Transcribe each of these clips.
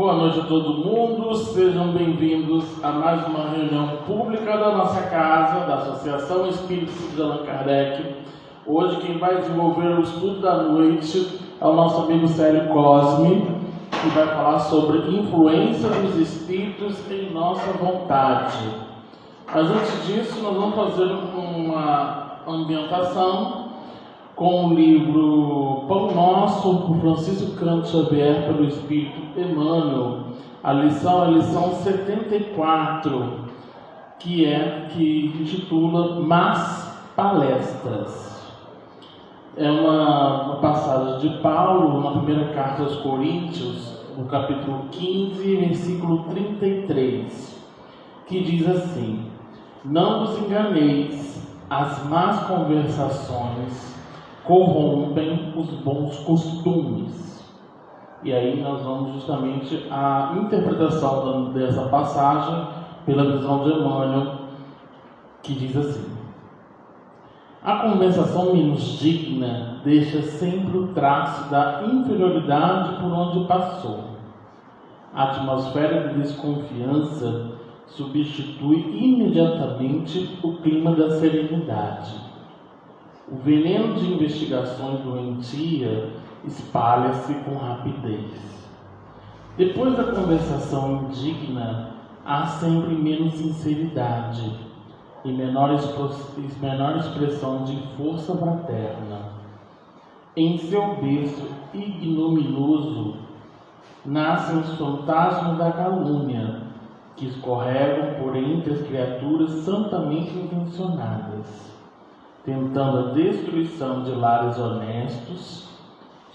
Boa noite a todo mundo, sejam bem-vindos a mais uma reunião pública da nossa casa, da Associação Espíritos de Allan Kardec. Hoje quem vai desenvolver o estudo da noite é o nosso amigo Célio Cosme, que vai falar sobre influência dos espíritos em nossa vontade. Mas antes disso, nós vamos fazer uma ambientação com o livro Pão Nosso, por Francisco Cândido Xavier, pelo Espírito Emmanuel. A lição 74, que intitula Más Palestras. É uma passagem de Paulo, na primeira carta aos Coríntios, no capítulo 15, versículo 33, que diz assim: Não vos enganeis, as más conversações corrompem os bons costumes. E aí nós vamos justamente à interpretação dessa passagem pela visão de Emmanuel, que diz assim: a conversação menos digna deixa sempre o traço da inferioridade por onde passou. A atmosfera de desconfiança substitui imediatamente o clima da serenidade. O veneno de investigações doentia espalha-se com rapidez. Depois da conversação indigna, há sempre menos sinceridade e menor expressão de força fraterna. Em seu berço ignominioso nascem os fantasmas da calúnia, que escorregam por entre as criaturas santamente intencionadas. Tentando a destruição de lares honestos,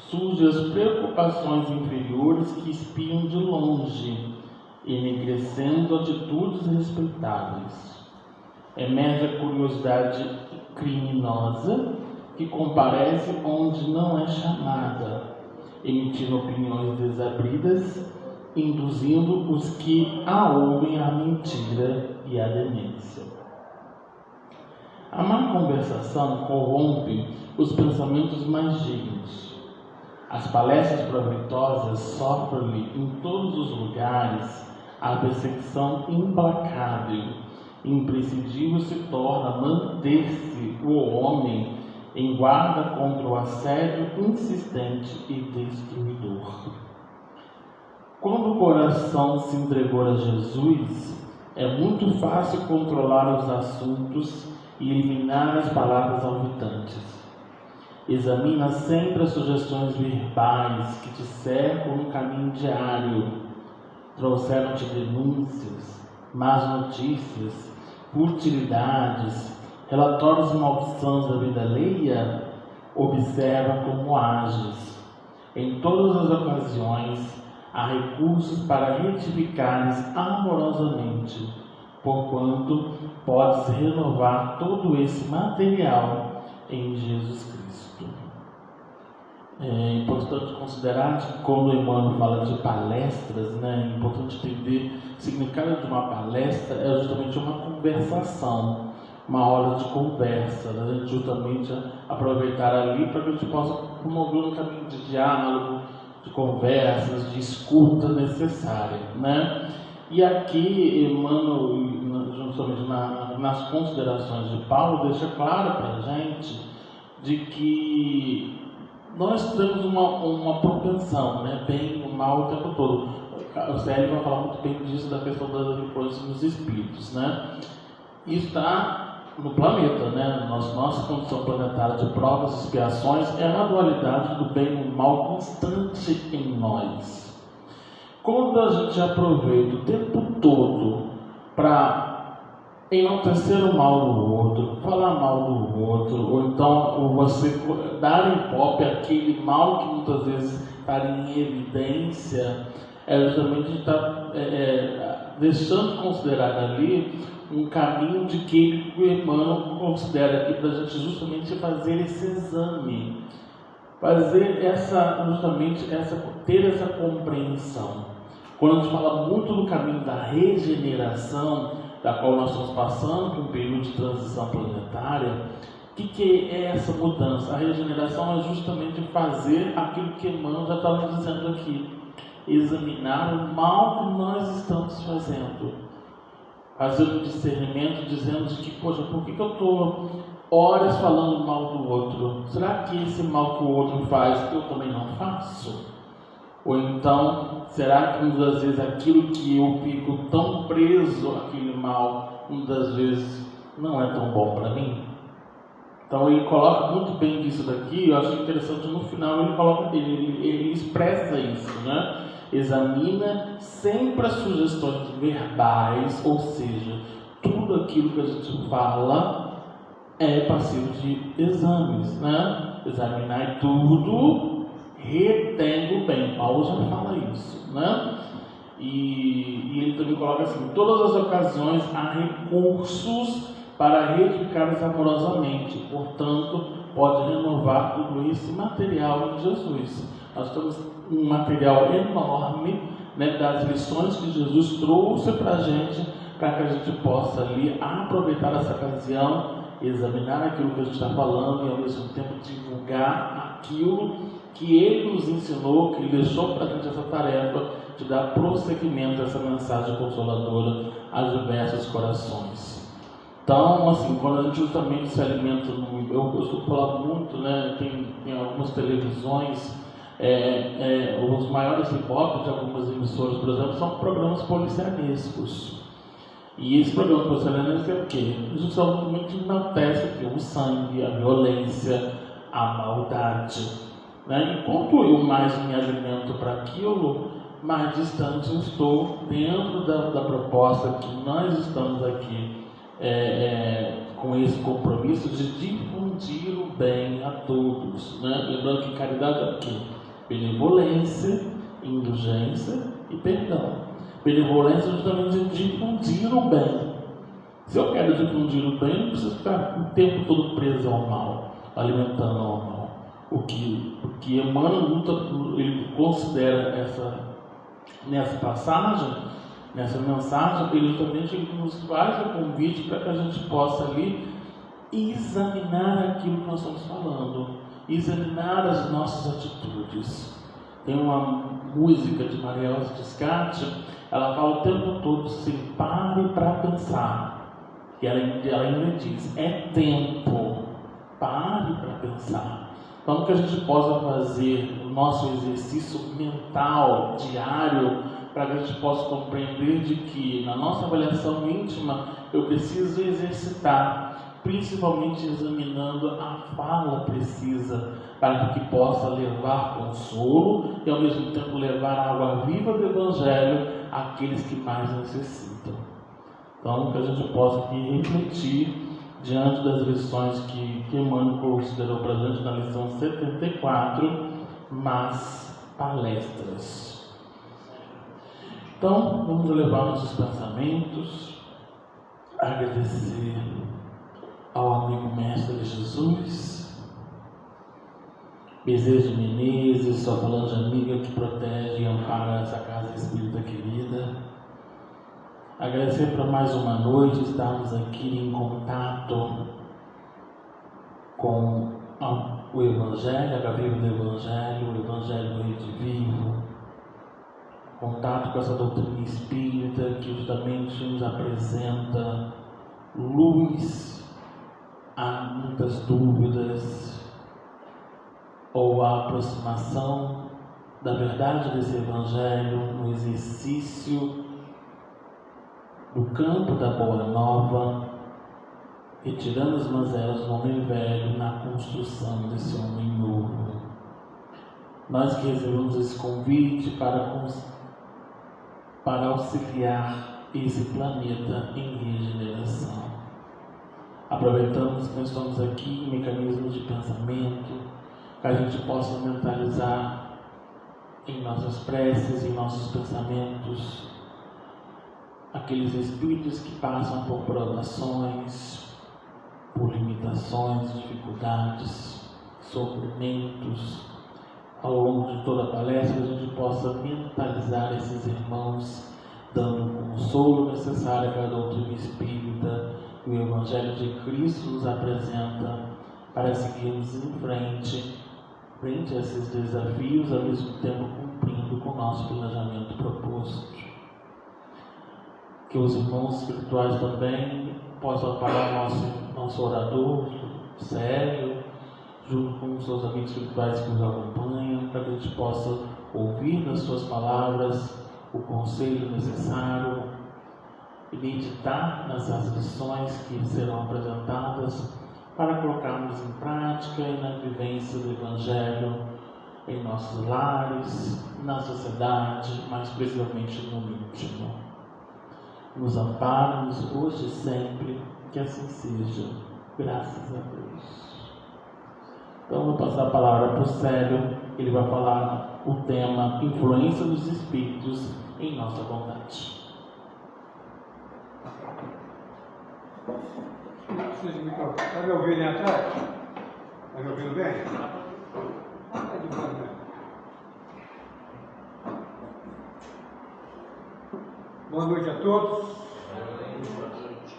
surgem as preocupações inferiores que espiam de longe, enegrecendo atitudes respeitáveis. Emerge a curiosidade criminosa, que comparece onde não é chamada, emitindo opiniões desabridas, induzindo os que a ouvem à mentira e à demência. A má conversação corrompe os pensamentos mais dignos. As palestras proveitosas sofrem em todos os lugares a perseguição implacável. Imprescindível se torna manter-se o homem em guarda contra o assédio insistente e destruidor. Quando o coração se entregou a Jesus, é muito fácil controlar os assuntos e eliminar as palavras alvitantes. Examina sempre as sugestões verbais que te cercam no caminho diário. Trouxeram-te denúncias, más notícias, futilidades, relatórios maldições da vida alheia? Observa como ages. Em todas as ocasiões, há recursos para retificares amorosamente, porquanto podes renovar todo esse material em Jesus Cristo. É importante considerar que quando Emmanuel fala de palestras, é importante entender o significado de uma palestra é justamente uma conversação, uma hora de conversa, justamente aproveitar ali para que a gente possa promover um caminho de diálogo, de conversas, de escuta necessária, E aqui Emmanuel, justamente nas considerações de Paulo, deixa claro para a gente de que nós temos uma propensão, bem ou mal o tempo todo. O Célio vai falar muito bem disso, da questão das influências dos espíritos, Isso está no planeta, Nossa condição planetária de provas e expiações é uma dualidade do bem e do mal constante em nós. Quando a gente aproveita o tempo todo para enaltecer o mal do outro, falar mal do outro, ou então você dar ibope àquele mal que muitas vezes está em evidência, é justamente estar deixando de considerar ali um caminho de que o Emmanuel considera aqui para a gente justamente fazer esse exame, ter essa compreensão. Quando a gente fala muito do caminho da regeneração, da qual nós estamos passando por um período de transição planetária, o que é essa mudança? A regeneração é justamente fazer aquilo que Emmanuel já está nos dizendo aqui. examinar o mal que nós estamos fazendo. Fazer um discernimento dizendo de que, poxa, por que eu estou horas falando mal do outro? Será que esse mal que o outro faz eu também não faço? Ou então, será que muitas das vezes aquilo que eu fico tão preso àquele mal, muitas das vezes não é tão bom para mim? Então ele coloca muito bem disso daqui. Eu acho interessante no final ele expressa isso, né? Examina sempre as sugestões verbais, ou seja, tudo aquilo que a gente fala é passível de exames, né? Examinar tudo, retendo bem. Paulo já fala isso, né? E ele também coloca assim: em todas as ocasiões há recursos para reeducar amorosamente, portanto, pode renovar tudo esse material em Jesus. Nós temos um material enorme, né, das lições que Jesus trouxe para a gente, para que a gente possa ali aproveitar essa ocasião, examinar aquilo que a gente está falando e ao mesmo tempo divulgar aquilo que Ele nos ensinou, que Ele deixou para a gente essa tarefa de dar prosseguimento a essa mensagem consoladora a diversos corações. Então, assim, quando a gente justamente se alimenta, eu estou falando muito, né, tem algumas televisões, os maiores hipócritas de algumas emissoras, por exemplo, são programas policialescos. E esse programa policialesco é o quê? A gente somente enaltece o sangue, a violência, a maldade. Né? Enquanto eu mais me alimento para aquilo, mais distante eu estou dentro da proposta que nós estamos aqui com esse compromisso de difundir o bem a todos, né? Lembrando que caridade é o quê? Benevolência, indulgência e perdão. Benevolência é justamente difundir o bem. Se eu quero difundir o bem, eu não preciso ficar o tempo todo preso ao mal, alimentando ao mal. O que Emmanuel muito, ele considera nessa passagem, nessa mensagem, ele justamente nos faz o convite para que a gente possa ali examinar aquilo que nós estamos falando, examinar as nossas atitudes. Tem uma música de Maria Elza Descarte, ela fala o tempo todo assim: pare para pensar. E ela ainda diz: é tempo, pare para pensar. Então, que a gente possa fazer o nosso exercício mental diário, para que a gente possa compreender de que na nossa avaliação íntima eu preciso exercitar, principalmente examinando a fala precisa, para que possa levar consolo e ao mesmo tempo levar a água viva do Evangelho àqueles que mais necessitam. Então, que a gente possa aqui refletir diante das lições que Emmanuel considerou para a gente na lição 74, mas palestras. Então, vamos elevar nossos pensamentos, agradecer ao amigo mestre Jesus, Bezerra de Menezes, só falando de amiga que protege e ampara essa casa espírita querida. Agradecer por mais uma noite estarmos aqui em contato com o Evangelho, a Bíblia do Evangelho, o Evangelho do Rede Vivo. Contato com essa doutrina espírita que justamente nos apresenta luz a muitas dúvidas, ou a aproximação da verdade desse Evangelho no exercício do campo da Boa Nova, retirando as mazelas do homem velho na construção desse homem novo. Nós que recebemos esse convite para auxiliar esse planeta em regeneração. Aproveitamos que nós estamos aqui em mecanismos de pensamento, que a gente possa mentalizar em nossas preces, em nossos pensamentos, aqueles espíritos que passam por provações, por limitações, dificuldades, sofrimentos. Ao longo de toda a palestra, a gente possa mentalizar esses irmãos, dando o consolo necessário para a doutrina espírita que o Evangelho de Cristo nos apresenta, para seguirmos em frente a esses desafios, ao mesmo tempo cumprindo acordo com o nosso planejamento proposto. Que os irmãos espirituais também possam amparar nosso orador, Célio, junto com os seus amigos espirituais que nos acompanham, para que a gente possa ouvir nas suas palavras o conselho necessário e meditar nas lições que serão apresentadas para colocarmos em prática e na vivência do Evangelho em nossos lares, na sociedade, mas principalmente no íntimo. Nos ampare-nos hoje e sempre, que assim seja, graças a Deus. Então, vou passar a palavra para o Célio, ele vai falar o tema Influência dos Espíritos em Nossa Vontade. Está me ouvindo aí atrás? Está me ouvindo bem? Está de boa, né? Boa noite a todos.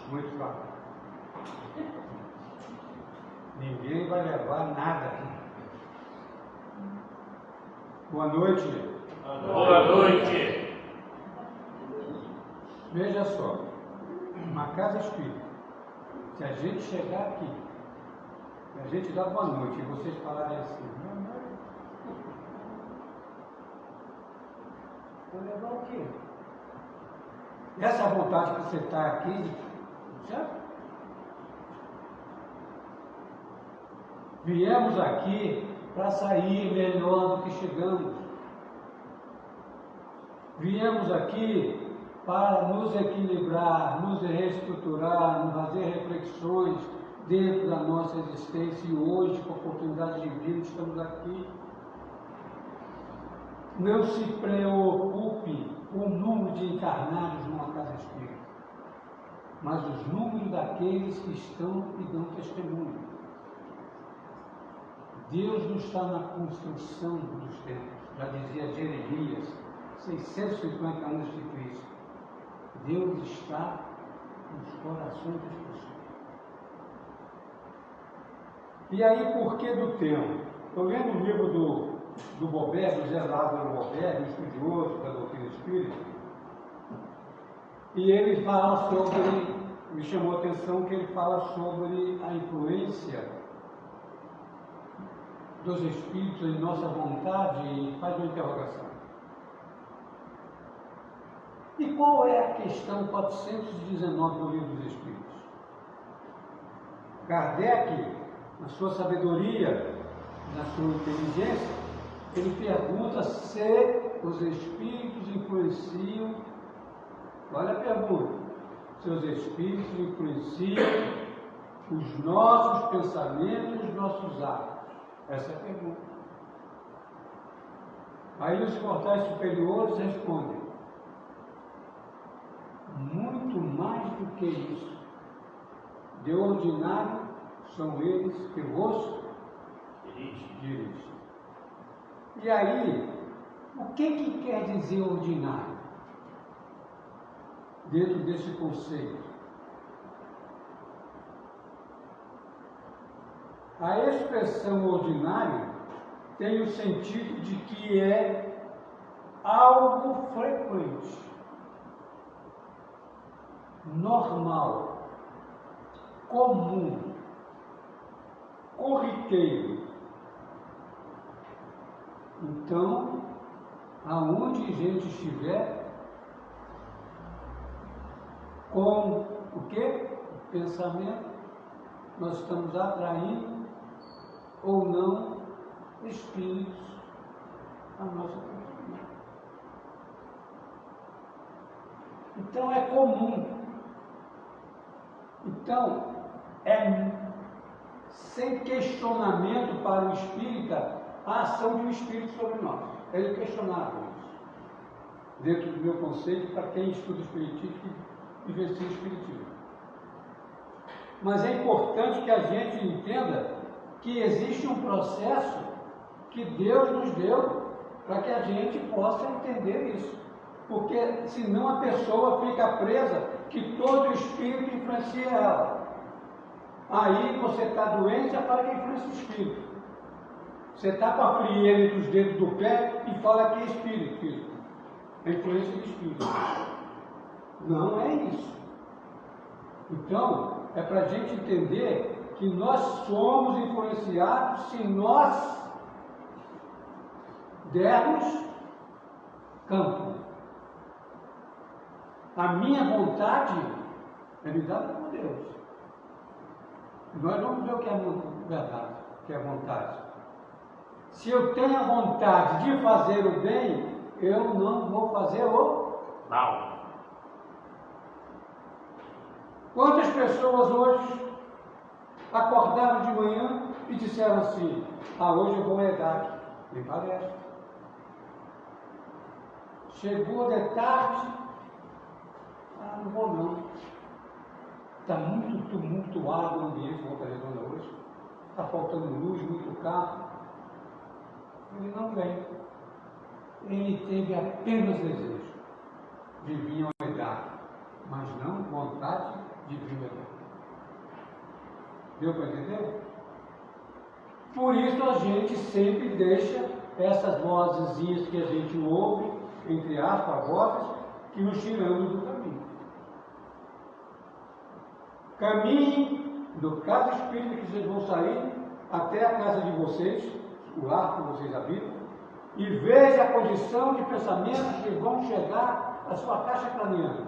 Muito fácil. Ninguém vai levar nada. Boa noite. Boa noite. Veja só, uma casa espírita. Se a gente chegar aqui, a gente dá boa noite e vocês falarem assim, vai levar o quê? Essa vontade que você está aqui, certo? Viemos aqui para sair melhor do que chegamos. Viemos aqui para nos equilibrar, nos reestruturar, fazer reflexões dentro da nossa existência e hoje, com a oportunidade divina, estamos aqui. Não se preocupe com o número de encarnados numa casa espírita, mas os números daqueles que estão e dão testemunho. Deus não está na construção dos tempos, já dizia Jeremias, 650 anos de Cristo. Deus está nos corações das pessoas. E aí, por que do tempo? Estou lendo o livro do Bober, do Zé Lázaro Bober, um estudioso da doutrina espírita, e ele fala sobre, me chamou a atenção que ele fala sobre a influência dos espíritos em nossa vontade e faz uma interrogação. E qual é a questão 419 do Livro dos Espíritos? Kardec, na sua sabedoria, na sua inteligência, ele pergunta se os espíritos influenciam, olha a pergunta, se os espíritos influenciam os nossos pensamentos, os nossos atos. Essa é a pergunta. Aí os portais superiores respondem, muito mais do que isso. De ordinário são eles que vos dirigem. E aí, o que quer dizer ordinário? Dentro desse conceito. A expressão ordinário tem o sentido de que é algo frequente, normal, comum, corriqueiro. Então, aonde a gente estiver, com o quê? O pensamento, nós estamos atraindo ou não espíritos à nossa companhia. Então é comum. Então é sem questionamento para o espírita a ação de um espírito sobre nós. É inquestionável isso. Dentro do meu conceito, para quem estuda espiritismo e vivencia o espiritismo. Mas é importante que a gente entenda que existe um processo que Deus nos deu para que a gente possa entender isso. Porque senão a pessoa fica presa que todo espírito influencia ela. Aí você está doente, já fala que influencia o espírito. Você está com a frieira entre os dedos do pé e fala que é espírito, filho. É influência do espírito. Não é isso. Então, é para a gente entender que nós somos influenciados se nós dermos campo. A minha vontade é me dada por Deus. Nós vamos ver o que é verdade, o que é vontade. Se eu tenho a vontade de fazer o bem, eu não vou fazer o mal. Quantas pessoas hoje acordaram de manhã e disseram assim: hoje eu vou à EDAC, me parece. Chegou de tarde, não vou não. Está muito tumultuado o ambiente de Volta Redonda hoje. Está faltando luz, muito carro. Ele não vem. Ele teve apenas desejo de vir ao EDAC, mas não vontade de vir ao EDAC. Deu para entender? Por isso a gente sempre deixa essas vozezinhas que a gente ouve, entre aspas, vozes, que nos tiramos do caminho. Caminhem do casa espírita que vocês vão sair até a casa de vocês, o lar que vocês habitam, e veja a condição de pensamentos que vão chegar à sua caixa craniana.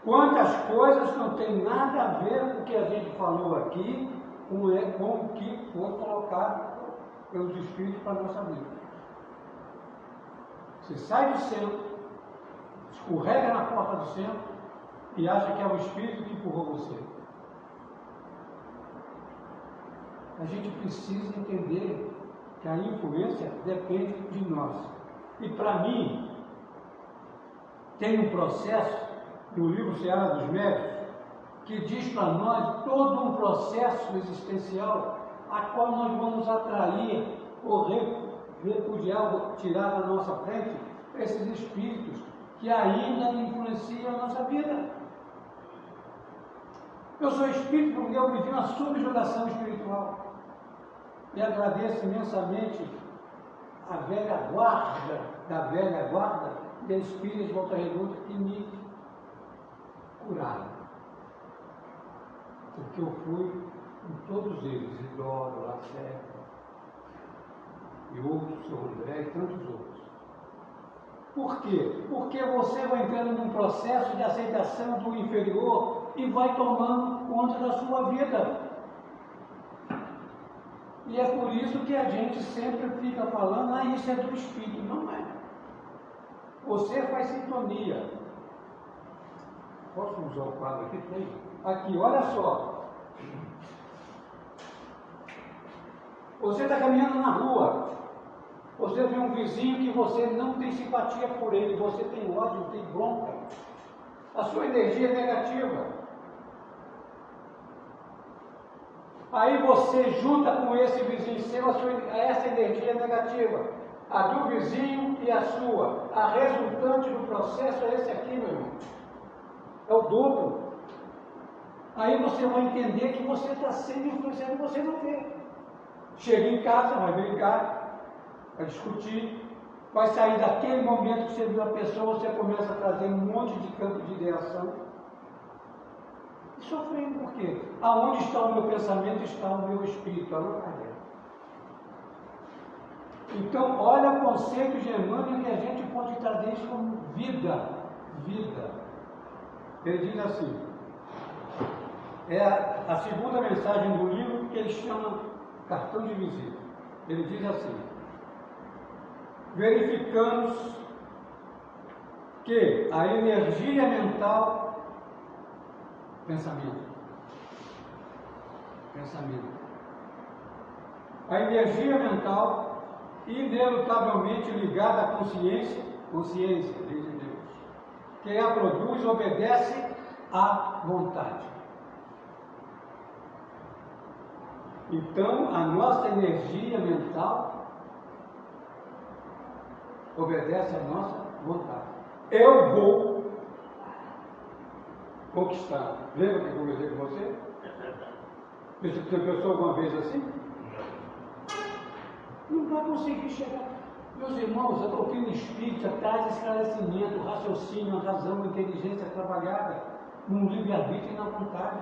Quantas coisas não tem nada a ver com o que a gente falou aqui, com o que foi colocado pelos espíritos para a nossa vida. Você sai do centro, escorrega na porta do centro e acha que é o espírito que empurrou você. A gente precisa entender que a influência depende de nós. E para mim, tem um processo no livro Seara dos Médiuns que diz para nós todo um processo existencial a qual nós vamos atrair ou repudiar ou tirar da nossa frente esses espíritos que ainda influenciam a nossa vida. Eu sou espírito porque eu vivi uma subjugação espiritual. E agradeço imensamente a velha guarda, da velha guarda de espíritos de Volta Redonda que me curaram. Porque eu fui em todos eles, Isidoro, Lacerda, e outros, o Sr. André e tantos outros. Por quê? Porque você vai entrando num processo de aceitação do inferior e vai tomando conta da sua vida. E é por isso que a gente sempre fica falando, isso é do espírito. Não é. Você faz sintonia. Posso usar o quadro aqui? Tem? Aqui, olha só. Você está caminhando na rua. Você vê um vizinho que você não tem simpatia por ele, você tem ódio, tem bronca. A sua energia é negativa. Aí você junta com esse vizinho seu essa energia negativa, a do vizinho e a sua. A resultante do processo é esse aqui, meu irmão. É o dobro. Aí você vai entender que você está sendo influenciado e você não vê. Chega em casa, vai brigar, vai discutir, vai sair daquele momento que você viu a pessoa, você começa a trazer um monte de campo de ideação. E sofrendo por quê? Aonde está o meu pensamento, está o meu espírito. Então, olha o conceito de Emmanuel que a gente pode trazer isso como vida. Vida. Ele diz assim, é a segunda mensagem do livro que ele chama cartão de visita. Ele diz assim, verificamos que a energia mental, pensamento, a energia mental inelutavelmente ligada à consciência, diz Deus, que a produz obedece à vontade. Então, a nossa energia mental obedece à nossa vontade. Eu vou conquistar. Lembra que eu conversei com você? Você pensou alguma vez assim? não vai conseguir chegar. Meus irmãos, a doutrina espírita traz esclarecimento, raciocínio, a razão, a inteligência trabalhada no livre-arbítrio e na vontade.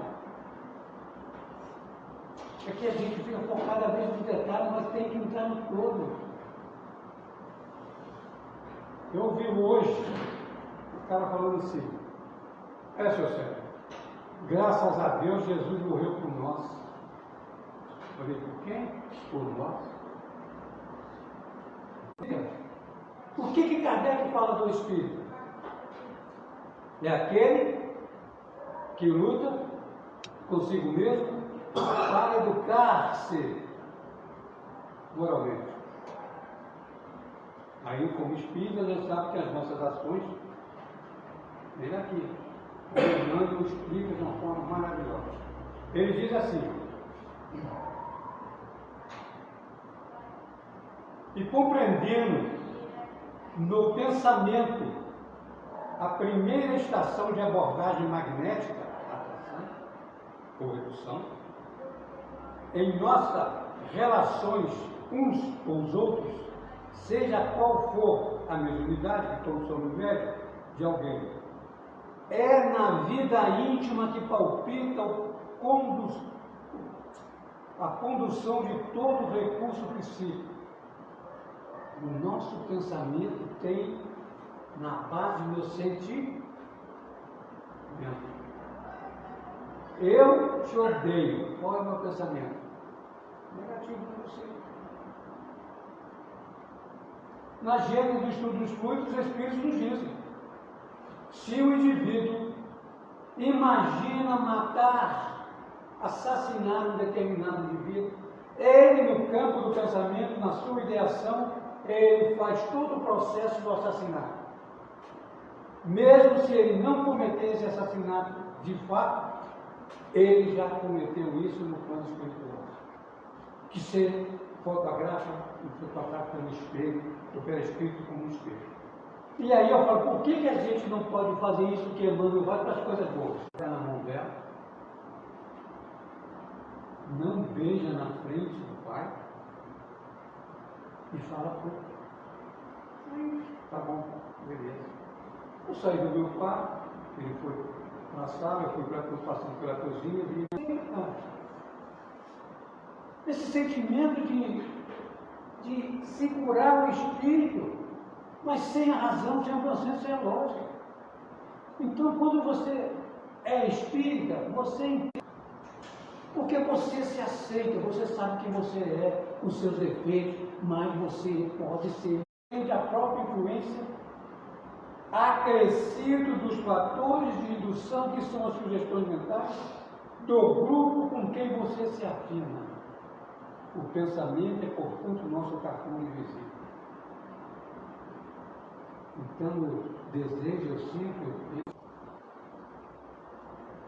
É que a gente fica por cada vez no detalhe, mas tem que entrar no todo. Eu ouvi hoje o cara falando assim: seu Sérgio, graças a Deus Jesus morreu por nós. Eu falei, por quem? Por nós. Por que Kardec fala do Espírito? É aquele que luta consigo mesmo para educar-se moralmente. Aí, como espírito, a gente sabe que as nossas ações vem daqui. O Fernando explica de uma forma maravilhosa. Ele diz assim: e compreendendo no pensamento a primeira estação de abordagem magnética, atração ou repulsão, em nossas relações uns com os outros, seja qual for a mediunidade, que todos somos médios, de alguém, é na vida íntima que palpita a condução de todo recurso psíquico. O nosso pensamento tem na base do meu sentimento. Eu te odeio. Qual é o meu pensamento? Negativo para você. Na gênese do estudo dos fluidos, os Espíritos nos dizem: se o indivíduo imagina matar, assassinar um determinado indivíduo, ele, no campo do pensamento, na sua ideação, ele faz todo o processo do assassinato. Mesmo se ele não cometer esse assassinato de fato, ele já cometeu isso no plano espiritual. Que se fotografa pelo espelho, ou pelo espírito como um espelho. E aí eu falo, por que a gente não pode fazer isso que Emmanuel vai para as coisas boas? Está na mão dela, não beija na frente do pai e fala, pô, tá bom, beleza. Eu saí do meu quarto, ele foi para a sala, eu fui passando pela cozinha e esse sentimento de segurar o espírito, mas sem a razão, sem a consciência, sem a lógica. Então, quando você é espírita, você, porque você se aceita, você sabe quem você é, os seus defeitos, mas você pode ser, a própria influência acrescido dos fatores de indução, que são as sugestões mentais, do grupo com quem você se afina. O pensamento é, portanto, o nosso cartão invisível. Então, o desejo, eu sinto.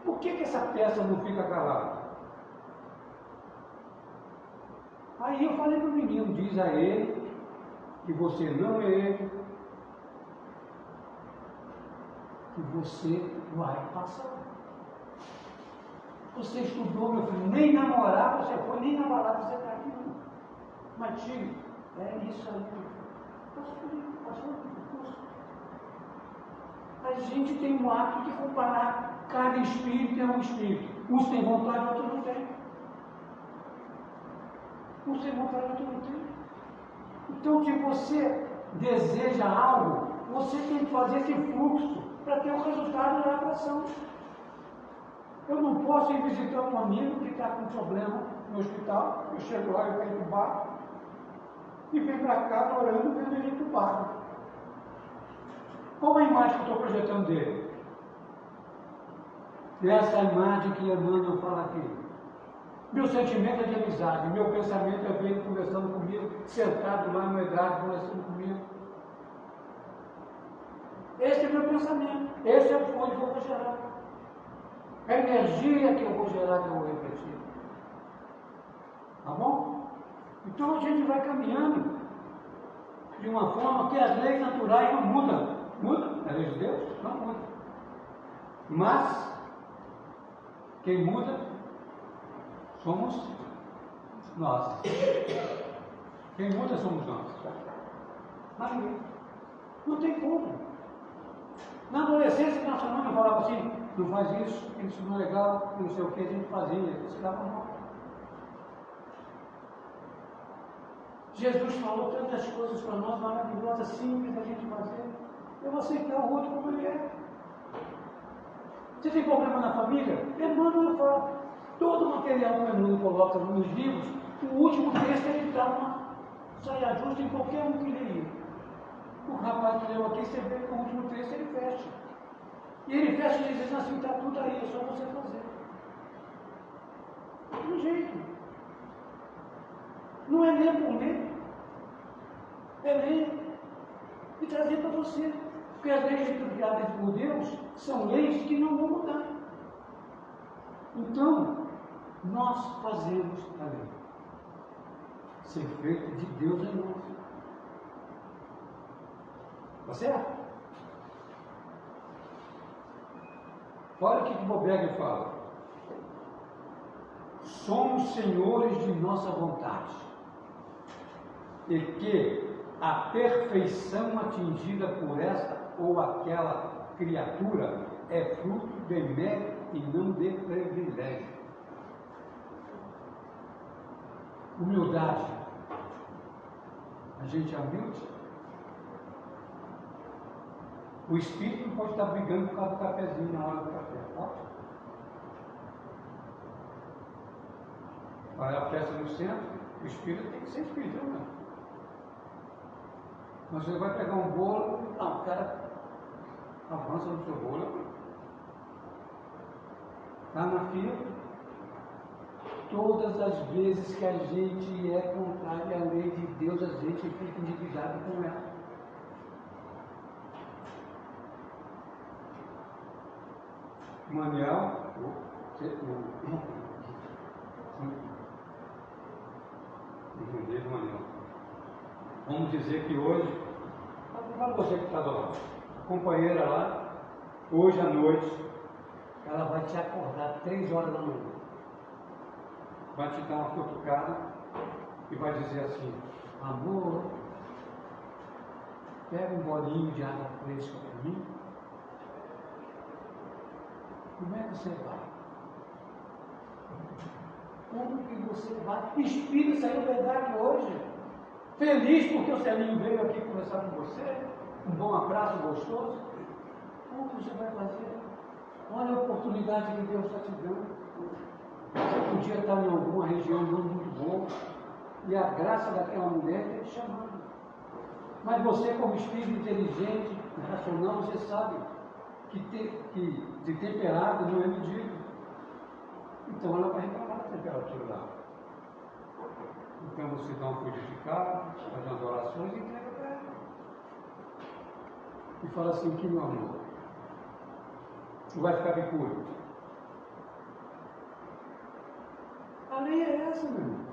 Por que essa peça não fica calada? Aí eu falei para o menino, diz a ele que você não é ele, que você vai passar. Você estudou, meu filho, nem namorar você foi, nem na balada você está aqui. Mas, tio, é isso aí. Passou o curso. A gente tem um ato de comparar. Cada espírito é um espírito. Uns têm vontade, outros não têm. Uns têm vontade, outros não têm. Então, se você deseja algo, você tem que fazer esse fluxo para ter o resultado da atração. Eu não posso ir visitar um amigo que está com um problema no hospital, eu chego lá, eu venho para o bar, e venho para cá orando, vendo ele para o bar. Qual a imagem que eu estou projetando dele? Essa imagem que Emmanuel fala aqui. Meu sentimento é de amizade, meu pensamento é ver ele conversando comigo, sentado lá no idade, conversando comigo. Esse é meu pensamento, esse é o fonte que eu vou gerar. A energia que eu vou gerar, que eu vou refletir. Tá bom? Então a gente vai caminhando de uma forma que as leis naturais não mudam. Mudam? As leis de Deus? Não mudam. Mas, quem muda somos nós. Quem muda somos nós. Mas ninguém. Não tem como. Na adolescência, nossa mãe falava assim, não faz isso não é legal, não sei o que, a gente fazia, isso dava mal. Jesus falou tantas coisas para nós, maravilhosas, simples da gente fazer. Eu vou aceitar o outro como ele é. Você tem problema na família? Emmanuel fala. Todo o material que o Emmanuel coloca nos livros, o último texto ele dá uma saia justa em qualquer um que leia. O rapaz que leu aqui, você vê que o último texto ele fecha. E ele fecha e diz assim, está tudo aí, é só você fazer. De um jeito. Não é ler por ler. É ler e trazer para você. Porque as leis criadas por Deus são leis que não vão mudar. Então, nós fazemos a lei. Ser feito de Deus em nós. Está certo? Olha o que Boberg fala. Somos senhores de nossa vontade. E que a perfeição atingida por esta ou aquela criatura é fruto de mérito e não de privilégio. Humildade. A gente é humilde? O espírito não pode estar brigando por causa do cafezinho na hora do café, pode? Vai a festa no centro, o espírito tem que ser espírito, não é? Mas você vai pegar um bolo, não, o cara avança no seu bolo, está na fila. Todas as vezes que a gente é contrário à lei de Deus, a gente fica endividado com ela. Manuel, vamos dizer que hoje, para você que está do lado, a companheira lá, hoje à noite, ela vai te acordar 3 horas da manhã, vai te dar uma cutucada e vai dizer assim, amor, pega um bolinho de água fresca para mim. Como é que você vai? Como que você vai? Espírito saiu verdade hoje. Feliz porque o Celinho veio aqui conversar com você. Um bom abraço gostoso. Como você vai fazer? Olha a oportunidade que Deus está te dando. Você podia estar em alguma região não muito boa. E a graça daquela mulher está te chamando. Mas você, como espírito inteligente, racional, você sabe que de temperado não é medido. Então ela vai reclamar da temperatura lá. Então você dá um codificado, faz umas orações e entrega para ela. E fala assim, que meu amor, tu vai ficar bicudo. A lei é essa, meu irmão.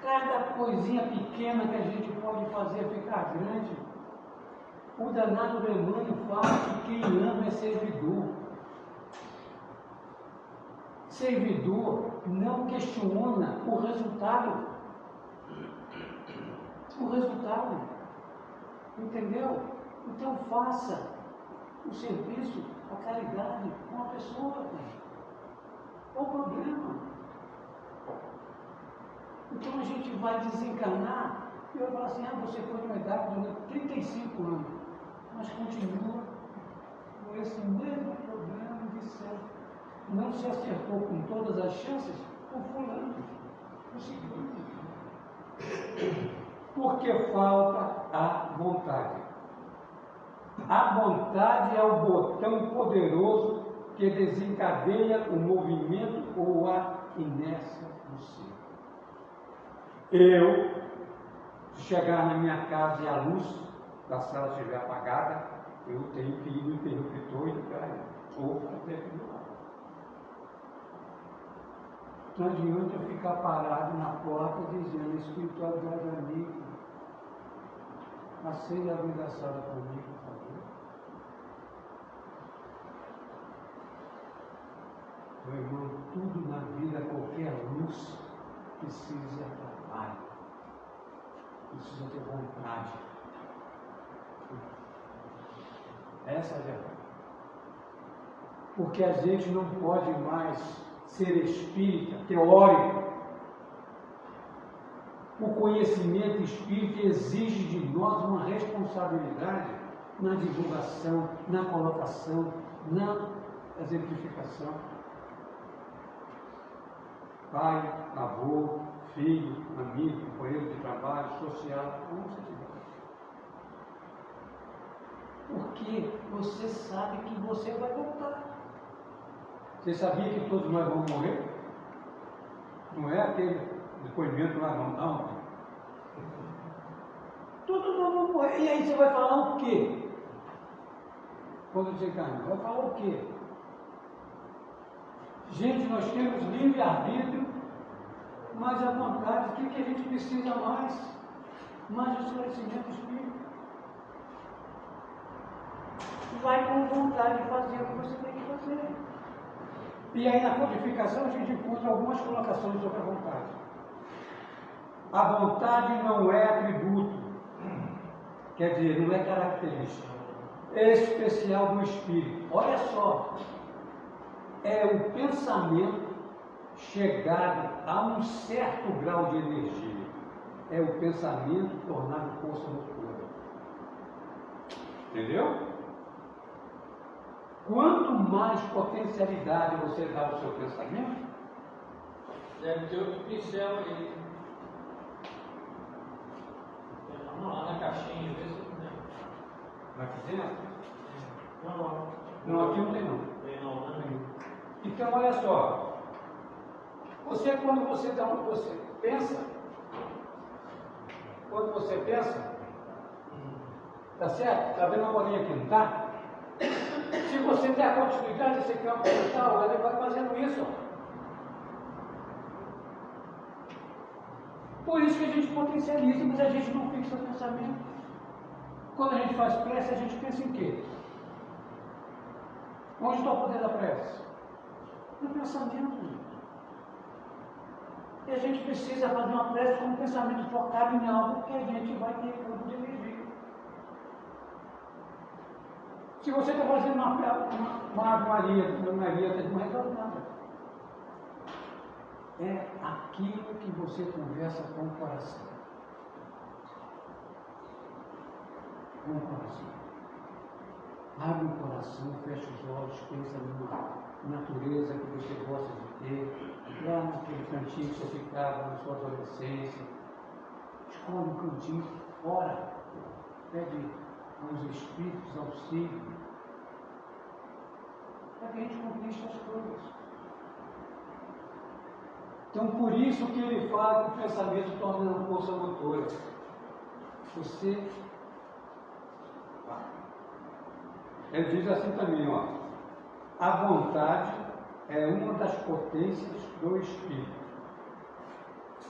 Cada coisinha pequena que a gente pode fazer ficar grande. O danado do Emmanuel fala que quem ama é servidor. Servidor não questiona o resultado. O resultado. Entendeu? Então faça o serviço, a caridade com a pessoa. Qual o problema? Então a gente vai desencarnar e vai falar assim, você foi de uma idade durante 35 anos. Mas continua com esse mesmo problema de ser. Não se acertou com todas as chances com fulano. O seguinte, porque falta a vontade. A vontade é o botão poderoso que desencadeia o movimento ou a inércia do ser. Eu, se chegar na minha casa e a luz da sala estiver apagada, eu tenho que ir no interruptor e ligar ou fazer aquilo lá. Não adianta eu ficar parado na porta dizendo, espiritualidade amiga, acende a luz da sala comigo, por favor. Meu irmão, tudo na vida, qualquer luz, precisa de trabalho. precisa ter vontade. Essa é a verdade. Porque a gente não pode mais ser espírita, teórico. O conhecimento espírita exige de nós uma responsabilidade na divulgação, na colocação, na exemplificação. Pai, avô, filho, amigo, companheiro de trabalho, social, como você tiver. Porque você sabe que você vai voltar. Você sabia que todos nós vamos morrer? Não é aquele depoimento lá, não. Todos nós vamos morrer. E aí você vai falar o quê? Quando desencarnar, vai falar o quê? Gente, nós temos livre-arbítrio, mas a vontade, o que a gente precisa mais? Mais esclarecimento espírita. Vai com vontade de fazer o que você tem que fazer. E aí na codificação a gente encontra algumas colocações sobre a vontade. A vontade não é atributo, quer dizer, não é característica especial do espírito. Olha só, é o pensamento chegado a um certo grau de energia. É o pensamento tornado força motora. Entendeu? Quanto mais potencialidade você dá ao seu pensamento, deve ter outro pincel aí. Vamos lá na caixinha, vê se tem. aqui dentro? Não. Não, aqui não tem não. Tem não, né? Então olha só, quando você pensa, tá certo? Tá vendo a bolinha aqui, não tá? Se você der a continuidade desse campo mental, ele vai fazendo isso. Por isso que a gente potencializa, mas a gente não fixa o pensamento. Quando a gente faz prece, a gente pensa em quê? Onde está o poder da prece? No pensamento. E a gente precisa fazer uma prece com um pensamento focado em algo que a gente vai ter campo de energia. Se você está fazendo uma Ave Maria, está não resolve nada. É aquilo que você conversa com o coração. Com o coração. Abre o coração, fecha os olhos, pensa numa natureza que você gosta de ter, lá naquele cantinho que você ficava na sua adolescência. Escolhe um cantinho, ora, pede aos espíritos auxílio, para que a gente conquiste as coisas. Então, por isso que ele fala que o pensamento torna uma força motora. Ele diz assim também, ó, a vontade é uma das potências do espírito.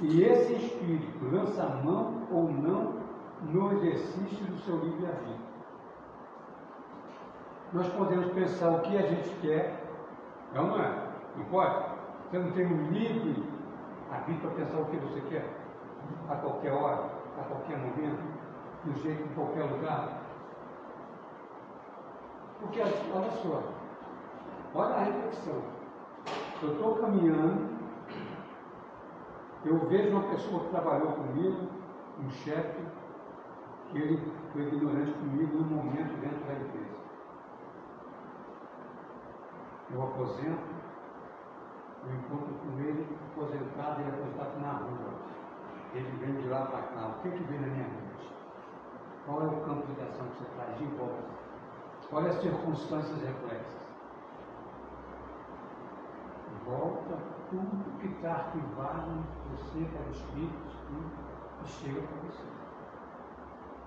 E esse espírito lança mão ou não no exercício do seu livre-arbítrio. Nós podemos pensar o que a gente quer, não é? Não pode? Você não tem um livre-arbítrio para pensar o que você quer? A qualquer hora, a qualquer momento, do jeito em qualquer lugar. Porque, olha só, olha a reflexão. Eu estou caminhando, eu vejo uma pessoa que trabalhou comigo, um chefe, que ele foi ignorante comigo num momento dentro da empresa. Eu aposento, eu encontro com ele aposentado, ele aposentado na rua. Ele vem de lá para cá. O que vem na minha mente? Qual é o campo de ação que você traz de volta? Olha as circunstâncias reflexas. Volta tudo que está arquivado em você, para os espíritos, e chega para você.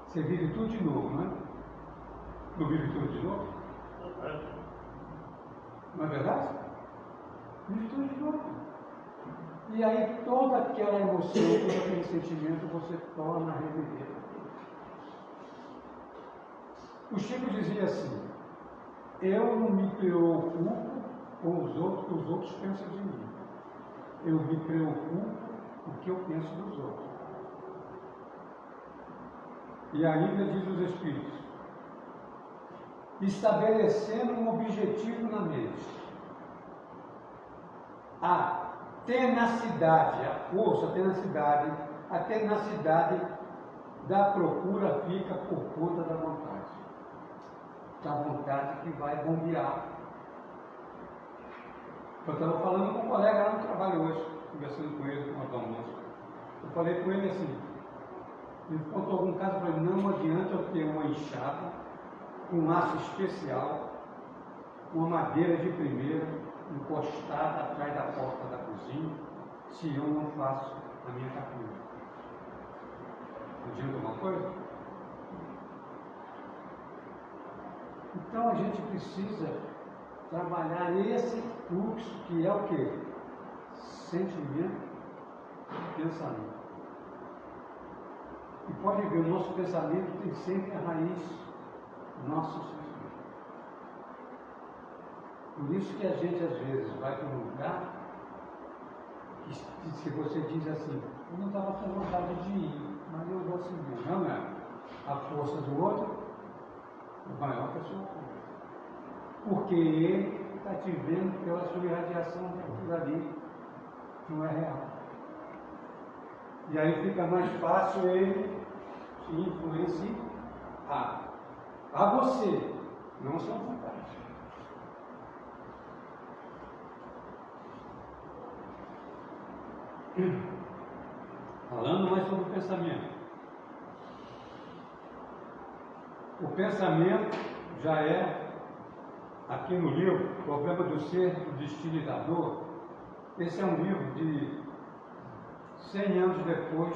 Você vive tudo de novo, não é? Não vive tudo de novo? Não é verdade? Vive tudo de novo. E aí toda aquela emoção, todo aquele sentimento você torna a reviver. O Chico dizia assim: eu não me preocupo com os outros, que os outros pensam de mim. Eu me preocupo com o que eu penso dos outros. E ainda diz os Espíritos, estabelecendo um objetivo na mente. A tenacidade, a força, a tenacidade da procura fica por conta da vontade. Da vontade que vai bombear. Eu estava falando com um colega lá no trabalho hoje, conversando com ele, com o almoço. Eu falei com ele assim, ele contou algum caso, eu falei, não adianta eu ter uma enxada, um aço especial, uma madeira de primeira, encostada atrás da porta da cozinha, se eu não faço a minha capinha. Adianta alguma coisa? Então a gente precisa trabalhar esse fluxo que é o quê? Sentimento, pensamento. E pode ver, o nosso pensamento tem sempre a raiz do nosso sentimento. Por isso que a gente às vezes vai para um lugar que você diz assim, eu não estava com vontade de ir, mas eu vou seguir. Não é? A força do outro é maior que a sua força. Porque ele está te vendo pela sua irradiação daquilo ali, não é real. E aí fica mais fácil ele te influenciar a você, não a sua vontade. Falando mais sobre o pensamento. O pensamento já é, aqui no livro, O Problema do Ser, do Destino e da Dor. Esse é um livro de 100 anos depois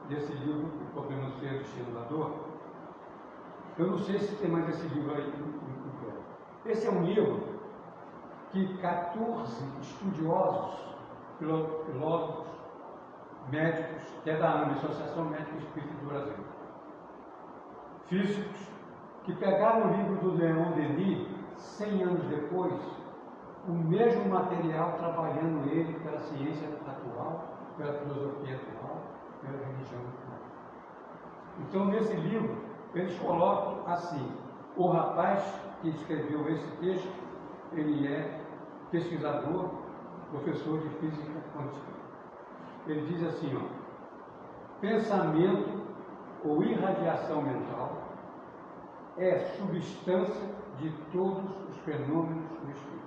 desse livro, O Problema do Ser, do Destino e da Dor. Eu não sei se tem mais esse livro aí. Esse é um livro que 14 estudiosos, filósofos, médicos, que é da AME, Associação Médica Espírita do Brasil, físicos, que pegaram o livro do Leon Denis, 100 anos depois, o mesmo material, trabalhando ele pela ciência atual, pela filosofia atual, pela religião atual. Então, nesse livro, eles colocam assim, o rapaz que escreveu esse texto, ele é pesquisador, professor de física quântica. Ele diz assim, ó, pensamento ou irradiação mental é substância de todos os fenômenos do espírito.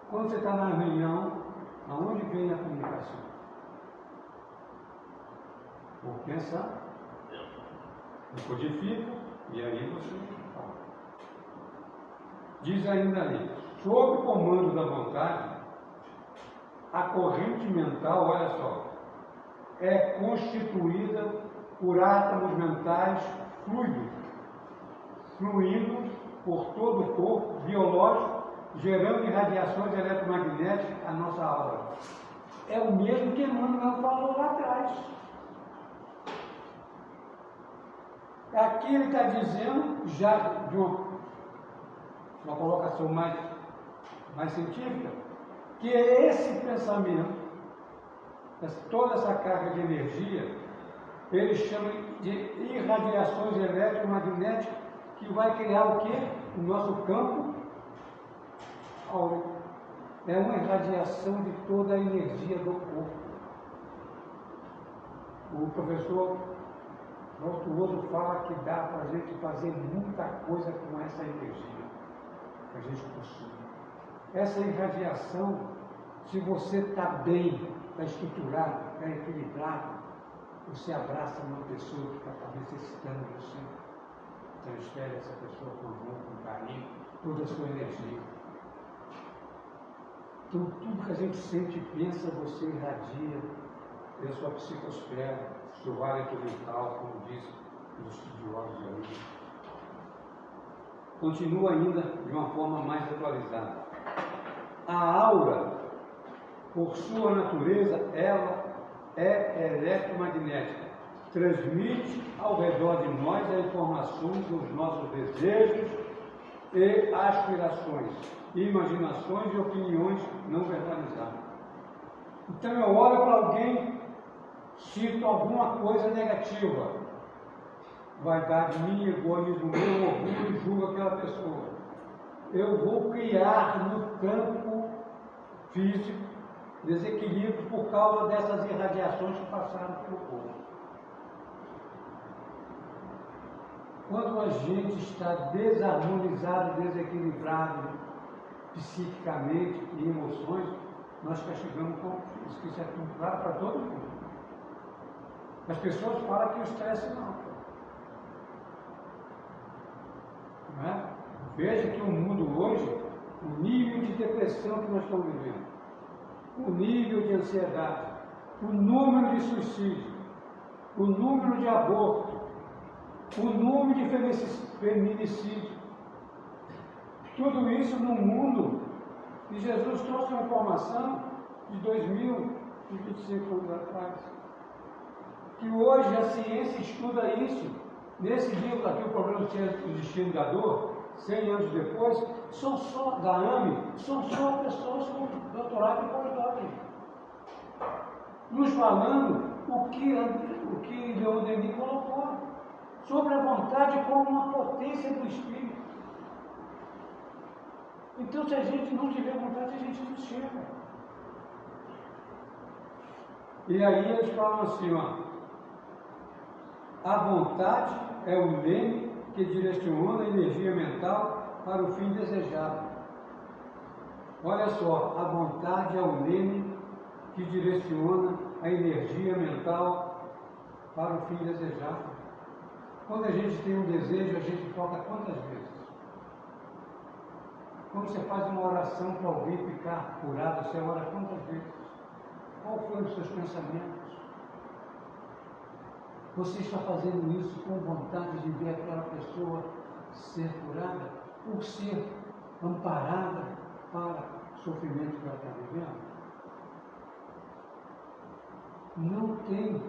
Quando você está na reunião, aonde vem a comunicação? Por pensar, codifica e aí você fala. Diz ainda ali, sob o comando da vontade, a corrente mental, olha só, é constituída por átomos mentais fluidos, fluindo por todo o corpo biológico, gerando irradiações eletromagnéticas à nossa aura. É o mesmo que Emmanuel falou lá atrás. Aqui ele está dizendo, já de uma colocação mais científica, que esse pensamento, toda essa carga de energia, ele chama de irradiações eletromagnéticas, que vai criar o quê? O nosso campo áurico. É uma irradiação de toda a energia do corpo. O professor Voltuoso fala que dá para a gente fazer muita coisa com essa energia que a gente possui. Essa irradiação, se você está bem, está estruturado, está equilibrado, você abraça uma pessoa que está necessitando de você, transfere essa pessoa com amor, com carinho, toda a sua energia. Então, tudo que a gente sente e pensa, você irradia pela sua psicosfera, seu vale mental, como diz os estudiosos ali. Continua ainda de uma forma mais atualizada. A aura, por sua natureza, ela é eletromagnética. Transmite ao redor de nós as informações dos nossos desejos e aspirações, imaginações e opiniões não verbalizadas. Então eu olho para alguém cito alguma coisa negativa, vaidade minha, egoísmo meu, orgulho, julgo aquela pessoa. Eu vou criar no campo físico desequilíbrio por causa dessas irradiações que passaram pelo corpo. Quando a gente está desarmonizado, desequilibrado psiquicamente e emoções, nós castigamos com isso, que isso é claro para todo mundo. As pessoas falam que o estresse não. Não é? Veja que o mundo hoje, o nível de depressão que nós estamos vivendo, o nível de ansiedade, o número de suicídio, o número de aborto, o número de feminicídio, tudo isso no mundo. E Jesus trouxe uma informação de 2025 anos atrás, que hoje a ciência estuda isso. Nesse livro aqui, o problema do destino da dor, 100 anos depois, são só da AME, são só pessoas com doutorado e pós-doc, nos falando o que Leon Denis colocou sobre a vontade como uma potência do Espírito. Então, se a gente não tiver vontade, a gente não chega. E aí eles falam assim, ó, a vontade é o leme que direciona a energia mental para o fim desejado. Olha só, a vontade é o leme que direciona a energia mental para o fim desejado. Quando a gente tem um desejo, a gente toca quantas vezes? Quando você faz uma oração para alguém ficar curado, você ora quantas vezes? Qual foram os seus pensamentos? Você está fazendo isso com vontade de ver aquela pessoa ser curada, ou ser amparada para o sofrimento que ela está vivendo? Não tem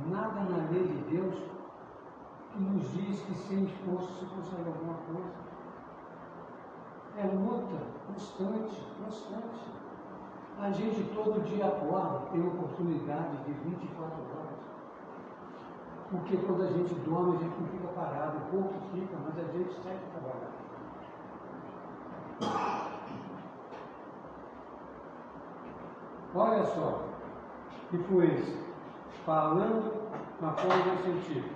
nada na lei de Deus que nos diz que sem esforço se consegue alguma coisa. É luta constante, constante. A gente todo dia acorda, tem oportunidade de 24 horas. Porque quando a gente dorme, a gente não fica parado, o corpo fica, mas a gente segue trabalhando. Olha só, influência. Falando na forma científica.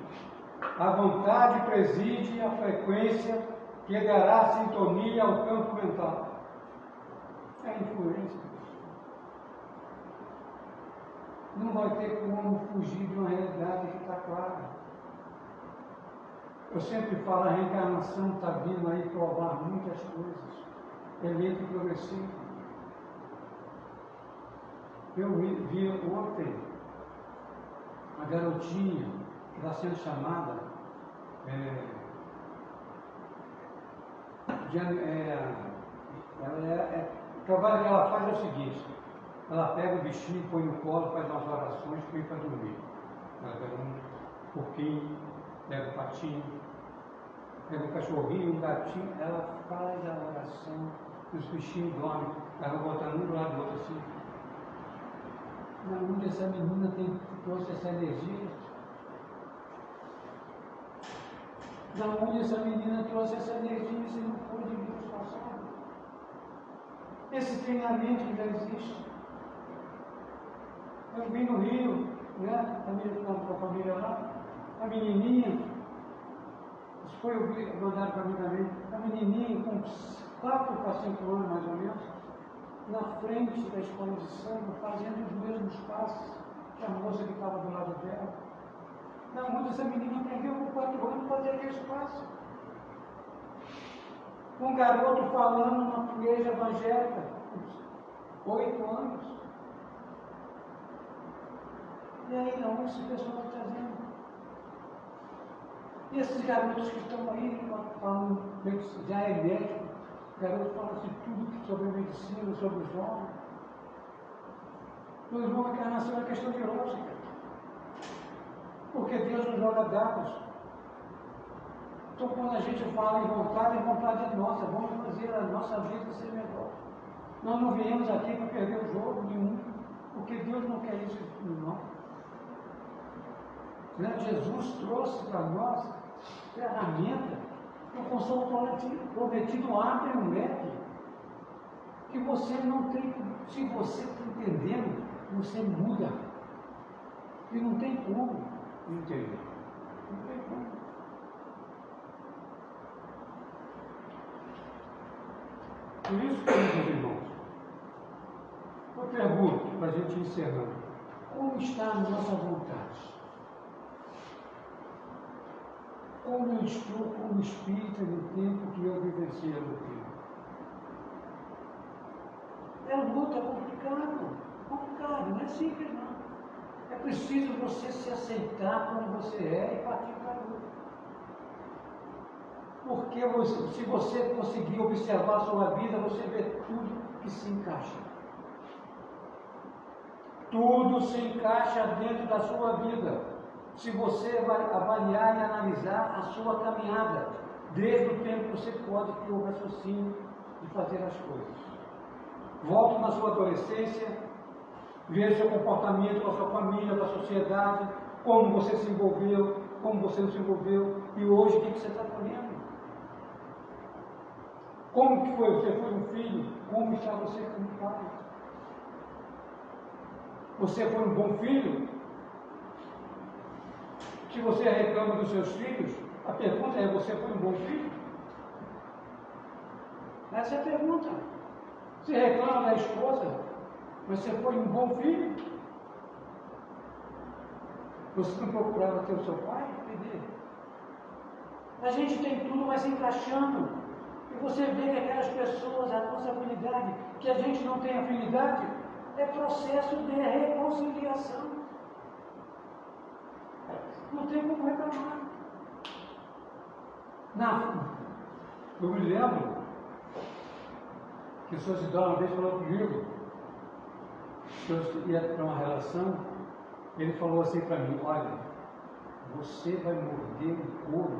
A vontade preside a frequência que dará sintonia ao campo mental. É influência. Não vai ter como fugir de uma realidade que está clara. Eu sempre falo, a reencarnação está vindo aí provar muitas coisas. É lento e progressivo. Eu vi ontem uma garotinha que está sendo chamada o trabalho que ela faz é o seguinte: ela pega o bichinho, põe no colo, faz umas orações, põe para dormir. Ela pega um porquinho, pega o patinho, pega um cachorrinho, um gatinho, ela faz a oração, os bichinhos dormem, ela vai botando um do lado do outro assim. Na onde essa menina trouxe essa energia? Da onde essa menina trouxe essa energia se não for de vidas passadas? Esse treinamento já existe. Eu vim no Rio, né? Com a família lá, a menininha, isso foi mandado para mim também, a menininha com 4 para 5 anos mais ou menos, na frente da escola de samba, fazendo os mesmos passos que a moça que estava do lado dela. Na onde essa menina aprendeu com 4 anos a fazer aquele passo. Um garoto falando numa igreja evangélica, com 8 anos. E aí, não, esse pessoal está trazendo. E esses garotos que estão aí, falando, já é médico, o garoto fala assim, tudo sobre a medicina, sobre os homens. Meu irmão, a encarnação é questão de lógica. Porque Deus nos joga dados. Então, quando a gente fala em vontade é nossa. Vamos fazer a nossa vida ser melhor. Nós não viemos aqui para perder o jogo nenhum, porque Deus não quer isso de nós. Né? Jesus trouxe para nós ferramenta que o consolo prometido abre um leque que você não tem. Se você está entendendo, você muda. E não tem como entender. Não tem como. Por isso, meus irmãos, eu pergunto, para a gente encerrando, como está a nossa vontade? Como eu estou como espírita no tempo que eu vivenciei no tempo? É luta complicado, não é simples não. É preciso você se aceitar como você é e partir para a luta. Porque se você conseguir observar a sua vida, você vê tudo que se encaixa. Tudo se encaixa dentro da sua vida. Se você vai avaliar e analisar a sua caminhada, desde o tempo que você pode ter o raciocínio de fazer as coisas. Volte na sua adolescência, veja o seu comportamento com a sua família, com a sociedade, como você se envolveu, como você não se envolveu, e hoje o que você está colhendo? Como que foi? Você foi um filho? Como está você como pai? Você foi um bom filho? Se você reclama dos seus filhos, a pergunta é: você foi um bom filho? Essa é a pergunta. Você reclama da esposa, mas você foi um bom filho? Você não procurava ter o seu pai? Entender? A gente tem tudo, vai se encaixando. E você vê que aquelas pessoas, a nossa afinidade, que a gente não tem afinidade, é processo de reconciliação. Não tem como reclamar. Eu me lembro que o Sr. Zidão uma vez falou comigo que eu ia para uma relação. Ele falou assim para mim: olha, você vai morder o couro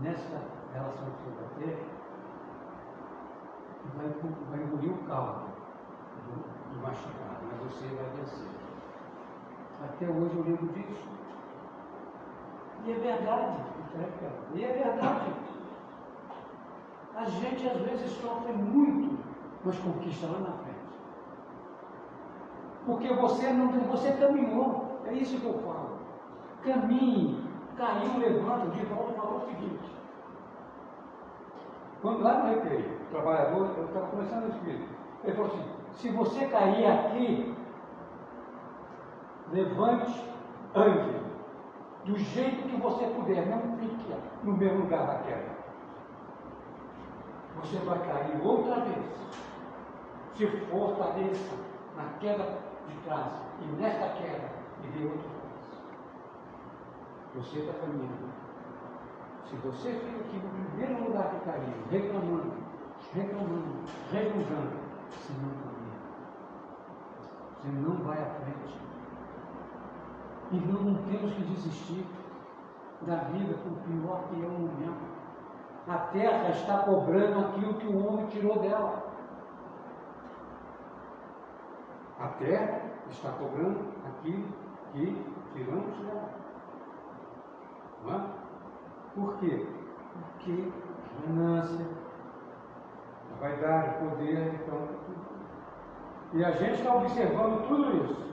nessa relação que você vai ter e vai engolir o caldo do machucado, mas você vai vencer. Até hoje eu lembro disso. E é verdade. E é verdade. A gente às vezes sofre muito, mas conquista lá na frente. Porque você caminhou. É isso que eu falo. Caminhe, caiu, levanta. De volta falou o seguinte. Quando lá no recreio, o trabalhador, eu estava começando a escrever. Ele falou assim: se você cair aqui, levante, ande, do jeito que você puder, não fique no mesmo lugar da queda. Você vai cair outra vez. Se fortaleça na queda de trás e nesta queda e dê outra vez. Você está caminhando. Se você fica aqui no primeiro lugar que caiu, reclamando, resmungando, você não caminha. Você não vai à frente. E não temos que desistir da vida, por pior que é o momento. A terra está cobrando aquilo que o homem tirou dela. A terra está cobrando aquilo que tiramos dela. Não é? Por quê? Porque a ganância, a vaidade, o poder, então. E a gente está observando tudo isso.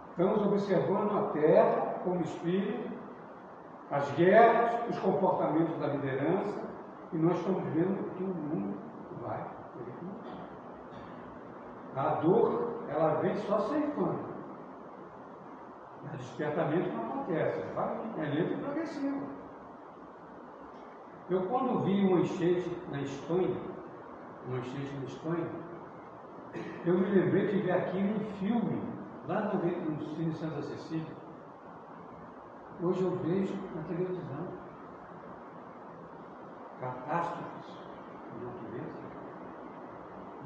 Estamos observando a terra como espírito, as guerras, os comportamentos da liderança, e nós estamos vendo que o mundo vai. A dor, ela vem só ceifando. O despertamento não acontece, é lento e progressivo. Eu, quando vi uma enchente na Espanha, eu me lembrei de ver aquilo em filme, lá no Cine Santa Cecília. Hoje eu vejo na televisão catástrofes de natureza.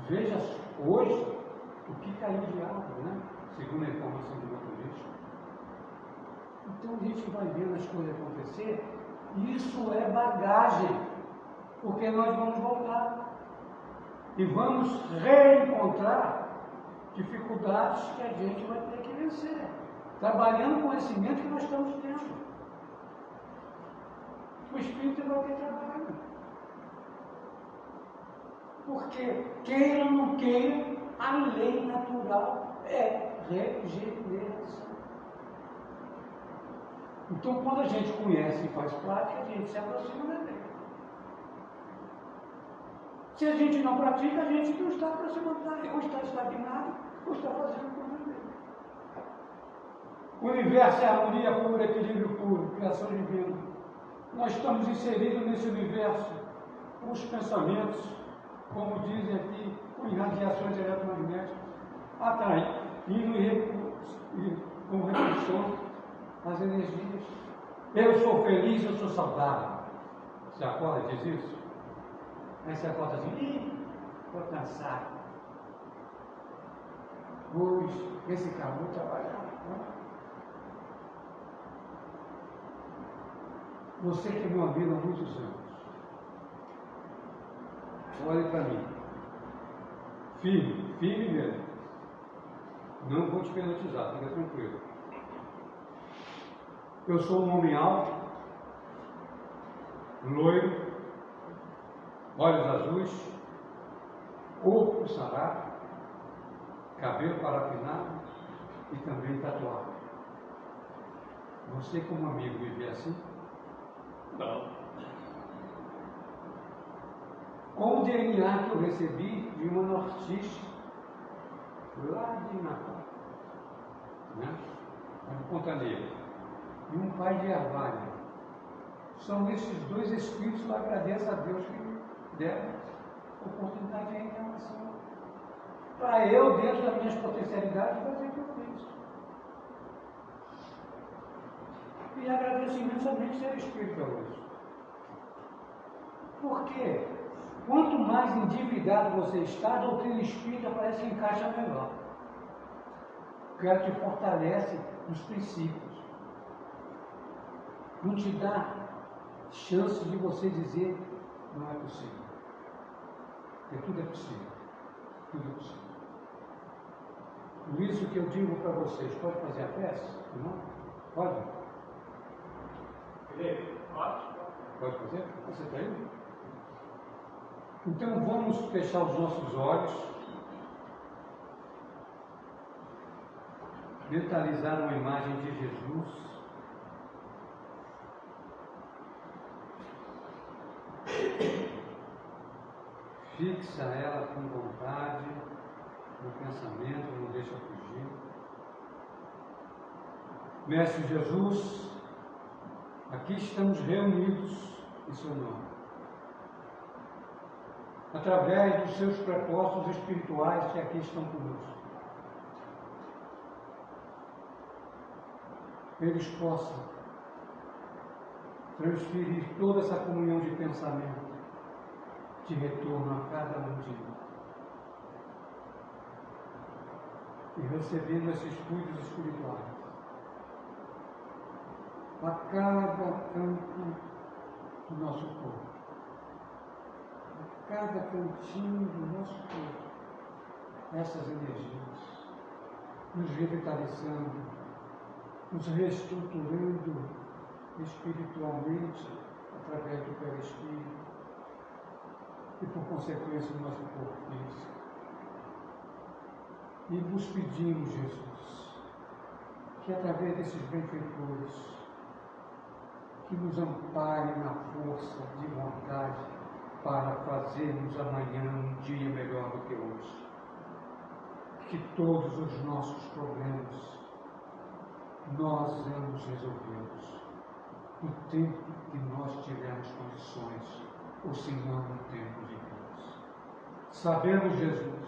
Veja hoje o que caiu de árvore, né? Segundo a informação do motorista. Então a gente vai vendo as coisas acontecer. Isso é bagagem, porque nós vamos voltar e vamos reencontrar dificuldades que a gente vai ter que vencer. trabalhando com o conhecimento que nós estamos tendo. O espírito vai ter trabalho. Porque, queira ou não queira, a lei natural é regeneração. Então, quando a gente conhece e faz prática, a gente se aproxima da lei. Se a gente não pratica, a gente não está aproximando da lei, ou está estagnado, ou está fazendo coisa dele. O universo é harmonia pura, equilíbrio puro, criação divina. Nós estamos inseridos nesse universo com os pensamentos, como dizem aqui, com irradiações eletromagnéticas, atraindo e com repulsão as energias. Eu sou feliz, eu sou saudável. Você acorda e diz isso? Aí você acorda assim, estou cansado. Hoje, esse calor trabalhar. Você que é meu amigo há muitos anos, olhe para mim. Firme mesmo. Não vou te penalizar, fica tranquilo. Eu sou um homem alto, loiro, olhos azuis, corpo sarado, cabelo parafinado e também tatuado. Você como amigo vive assim? Não. Com o DNA que eu recebi de uma nortista lá de Natal, né? De Ponta Negra, e um pai de Ervalha. São esses dois espíritos que eu agradeço a Deus que deram a oportunidade de reencarnação. Para eu, dentro das minhas potencialidades, fazer o que eu fiz. E agradeço imensamente ser espírita hoje. Porque quanto mais endividado você está, a doutrina espírita parece que encaixa melhor. Porque ela te fortalece nos princípios. Não te dá chance de você dizer não é possível. Porque tudo é possível. Tudo é possível. Por isso que eu digo para vocês, pode fazer a peça? Não? Pode? Pode fazer? Você está indo? Então vamos fechar os nossos olhos, mentalizar uma imagem de Jesus, fixa ela com vontade no pensamento, não deixa fugir. Mestre Jesus, aqui estamos reunidos em seu nome. Através dos seus prepostos espirituais que aqui estão conosco. Eles possam transferir toda essa comunhão de pensamento de retorno a cada um de nós. E recebendo esses cuidados espirituais a cada campo do nosso corpo, a cada cantinho do nosso corpo, essas energias, nos revitalizando, nos reestruturando espiritualmente através do perispírito e, por consequência, do nosso corpo físico. E nos pedimos, Jesus, que através desses benfeitores, que nos ampare na força de vontade para fazermos amanhã um dia melhor do que hoje. Que todos os nossos problemas nós vamos resolvê-los no tempo que nós tivermos condições, ou se não no tempo de Deus. Sabemos, Jesus,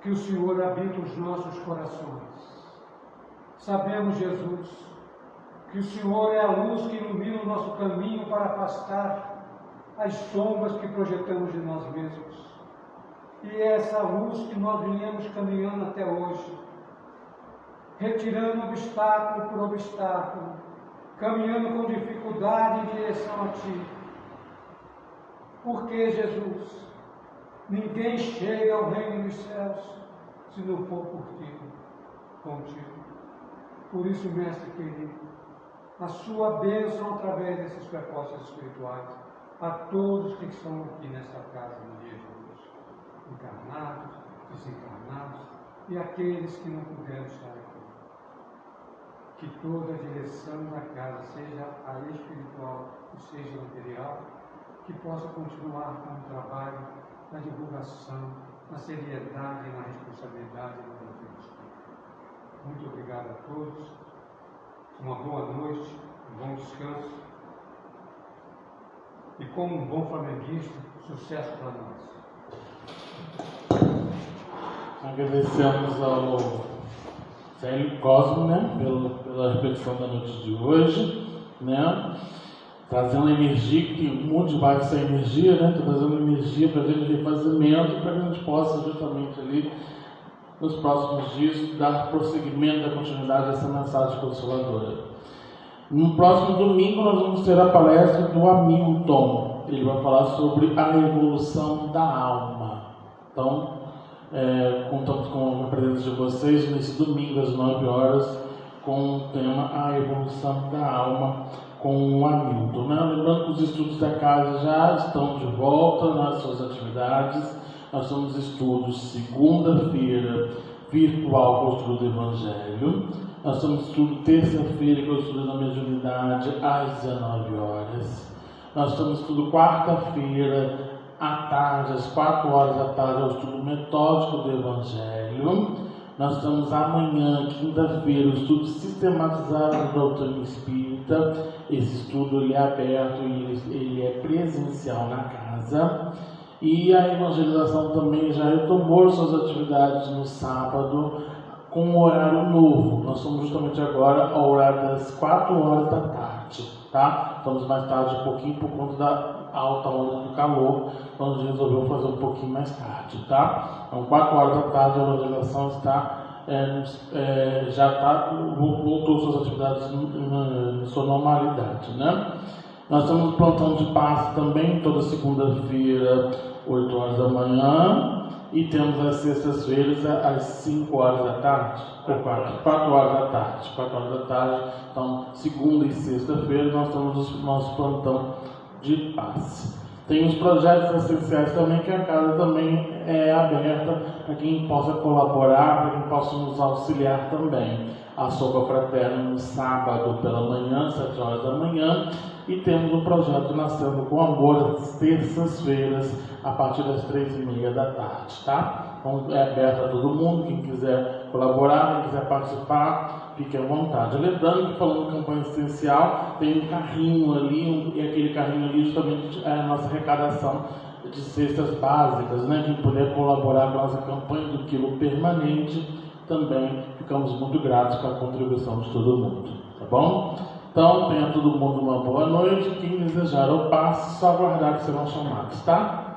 que o Senhor habita os nossos corações. Sabemos, Jesus, que o Senhor é a luz que ilumina o nosso caminho para afastar as sombras que projetamos de nós mesmos. E é essa luz que nós viemos caminhando até hoje, retirando obstáculo por obstáculo, caminhando com dificuldade em direção a Ti. Porque, Jesus, ninguém chega ao reino dos céus se não for por Ti, contigo. Por isso, mestre querido, a sua bênção através desses propósitos espirituais a todos que estão aqui nesta casa no dia de hoje, encarnados, desencarnados e aqueles que não puderam estar aqui. Que toda a direção da casa, seja a espiritual ou seja a material, que possa continuar com o trabalho na divulgação, na seriedade e na responsabilidade do Doutrina Espírita. Muito obrigado a todos, uma boa noite, um bom descanso e, como um bom flamenguista, sucesso para nós. Agradecemos ao Célio Cosmo, né, pela reflexão da noite de hoje, né, trazendo energia, que tem muito debaixo dessa energia, né, trazendo energia para a gente refazimento, para que a gente possa justamente ali, nos próximos dias, dar prosseguimento, dar continuidade a essa mensagem consoladora. No próximo domingo nós vamos ter a palestra do Hamilton. Ele vai falar sobre a evolução da alma. Então, contamos com a presença de vocês nesse domingo às 9 horas com o tema A Evolução da Alma com o Hamilton. Lembrando que os estudos da casa já estão de volta nas suas atividades. Nós temos estudos segunda-feira virtual com o estudo do Evangelho. Nós temos estudo terça-feira com o estudo da mediunidade às 19 horas. Nós temos estudo quarta-feira à tarde, às 4 horas da tarde, é o estudo metódico do Evangelho. Nós temos amanhã, quinta-feira, o estudo sistematizado da doutrina espírita. Esse estudo ele é aberto e ele é presencial na casa. E a evangelização também já retomou suas atividades no sábado com um horário novo. Nós estamos justamente agora ao horário das 4 horas da tarde, tá? Estamos mais tarde um pouquinho por conta da alta onda do calor, então a gente resolveu fazer um pouquinho mais tarde, tá? Então 4 horas da tarde a evangelização está, voltou suas atividades em sua normalidade, né? Nós temos plantão de passe também, toda segunda-feira, 8 horas da manhã, e temos as sextas-feiras às 5 horas da tarde, ou 4 horas da tarde, 4 horas da tarde. Então, segunda e sexta-feira nós temos o nosso plantão de passe. Tem os projetos essenciais também, que a casa também é aberta para quem possa colaborar, para quem possa nos auxiliar também. A sopa fraterna no sábado pela manhã, 7 horas da manhã, e temos um projeto Nascendo com Amor às terças-feiras, a partir das 3h30 da tarde, tá? Então é aberto a todo mundo, quem quiser colaborar, quem quiser participar, fique à vontade. Lembrando que, falando de campanha essencial, tem um carrinho ali, e aquele carrinho ali justamente é a nossa arrecadação de cestas básicas, né? Quem puder colaborar com a nossa campanha do quilo permanente, também ficamos muito gratos com a contribuição de todo mundo, tá bom? Então, tenha todo mundo uma boa noite. Quem desejar o passe, só aguardar que serão chamados, tá?